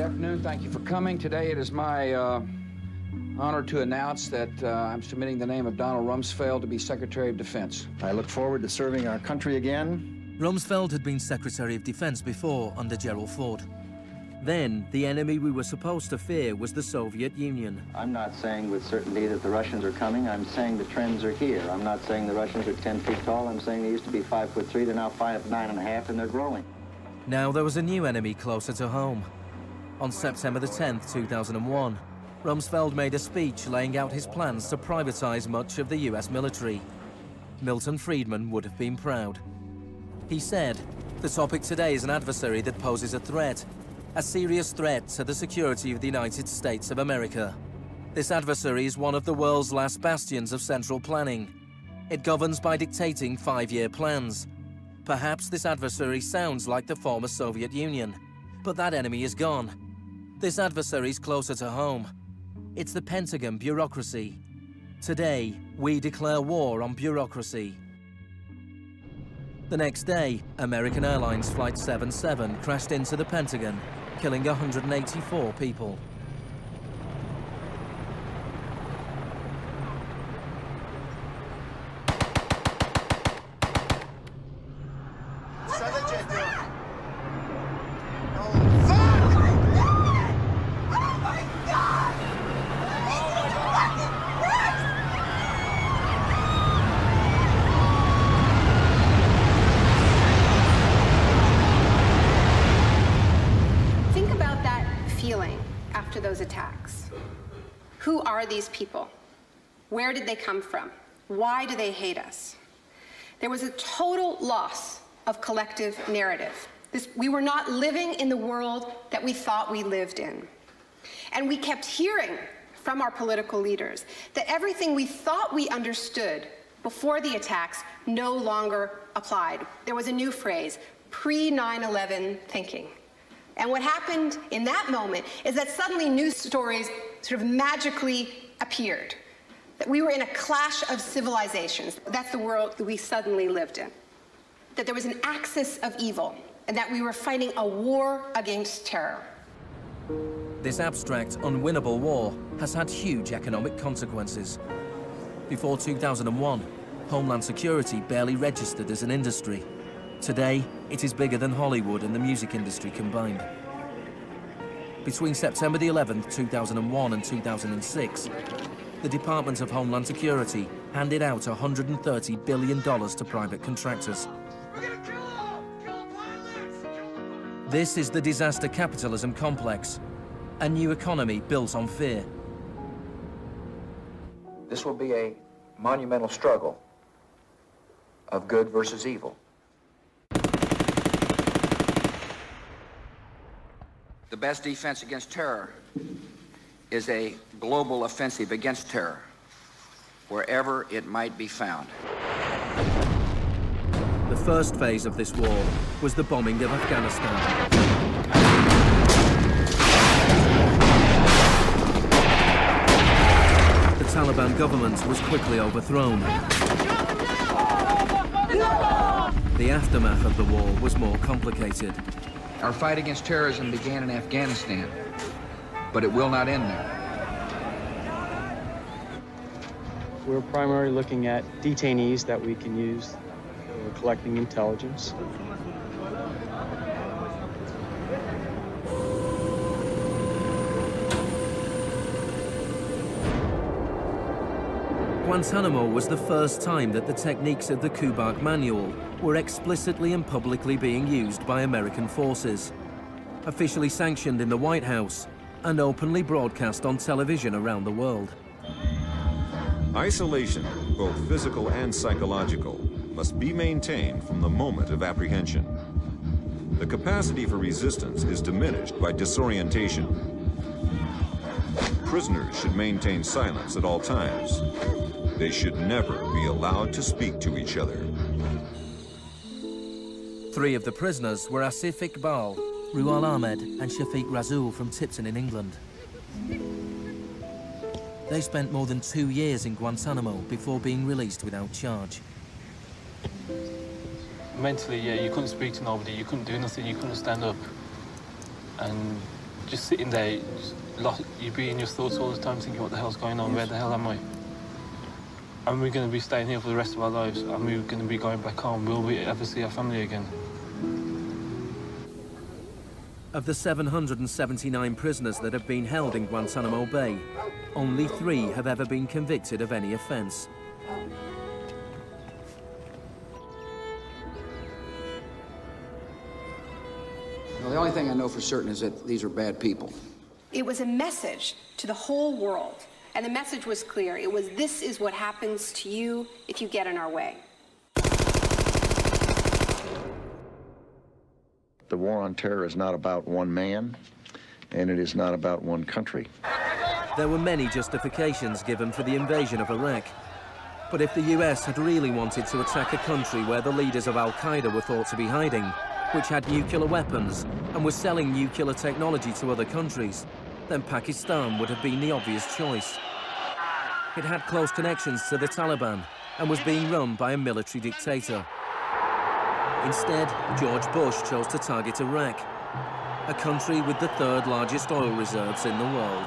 afternoon. Thank you for coming. Today it is my honor to announce that I'm submitting the name of Donald Rumsfeld to be Secretary of Defense. I look forward to serving our country again. Rumsfeld had been Secretary of Defense before under Gerald Ford. Then, the enemy we were supposed to fear was the Soviet Union. I'm not saying with certainty that the Russians are coming. I'm saying the trends are here. I'm not saying the Russians are 10 feet tall. I'm saying they used to be 5'3". They're now 5'9½", and they're growing. Now there was a new enemy closer to home. On September the 10th, 2001, Rumsfeld made a speech laying out his plans to privatize much of the US military. Milton Friedman would have been proud. He said, "The topic today is an adversary that poses a serious threat to the security of the United States of America. This adversary is one of the world's last bastions of central planning. It governs by dictating 5-year plans. Perhaps this adversary sounds like the former Soviet Union, but that enemy is gone. This adversary's closer to home. It's the Pentagon bureaucracy. Today, we declare war on bureaucracy." The next day, American Airlines Flight 77 crashed into the Pentagon, killing 184 people. After those attacks. Who are these people? Where did they come from? Why do they hate us? There was a total loss of collective narrative. We were not living in the world that we thought we lived in. And we kept hearing from our political leaders that everything we thought we understood before the attacks no longer applied. There was a new phrase, pre-9/11 thinking. And what happened in that moment is that suddenly news stories sort of magically appeared. That we were in a clash of civilizations. That's the world that we suddenly lived in. That there was an axis of evil, and that we were fighting a war against terror. This abstract, unwinnable war has had huge economic consequences. Before 2001, Homeland Security barely registered as an industry. Today, it is bigger than Hollywood and the music industry combined. Between September the 11th, 2001 and 2006, the Department of Homeland Security handed out $130 billion to private contractors. This is the disaster capitalism complex, a new economy built on fear. This will be a monumental struggle of good versus evil. The best defense against terror is a global offensive against terror, wherever it might be found. The first phase of this war was the bombing of Afghanistan. The Taliban government was quickly overthrown. The aftermath of the war was more complicated. Our fight against terrorism began in Afghanistan, but it will not end there. We're primarily looking at detainees that we can use for collecting intelligence. Guantanamo was the first time that the techniques of the Kubark Manual were explicitly and publicly being used by American forces, officially sanctioned in the White House and openly broadcast on television around the world. Isolation, both physical and psychological, must be maintained from the moment of apprehension. The capacity for resistance is diminished by disorientation. Prisoners should maintain silence at all times. They should never be allowed to speak to each other. 3 of the prisoners were Asif Iqbal, Ruhal Ahmed and Shafiq Rasool from Tipton in England. They spent more than 2 years in Guantanamo before being released without charge. Mentally, yeah, you couldn't speak to nobody, you couldn't do nothing, you couldn't stand up. And just sitting there, you'd be in your thoughts all the time thinking, what the hell's going on? Where the hell am I? Are we going to be staying here for the rest of our lives? Are we going to be going back home? Will we ever see our family again? Of the 779 prisoners that have been held in Guantanamo Bay, only 3 have ever been convicted of any offense. Well, the only thing I know for certain is that these are bad people. It was a message to the whole world, and the message was clear. It was, this is what happens to you if you get in our way. The war on terror is not about one man, and it is not about one country. There were many justifications given for the invasion of Iraq. But if the US had really wanted to attack a country where the leaders of Al-Qaeda were thought to be hiding, which had nuclear weapons and was selling nuclear technology to other countries, then Pakistan would have been the obvious choice. It had close connections to the Taliban and was being run by a military dictator. Instead, George Bush chose to target Iraq, a country with the 3rd largest oil reserves in the world.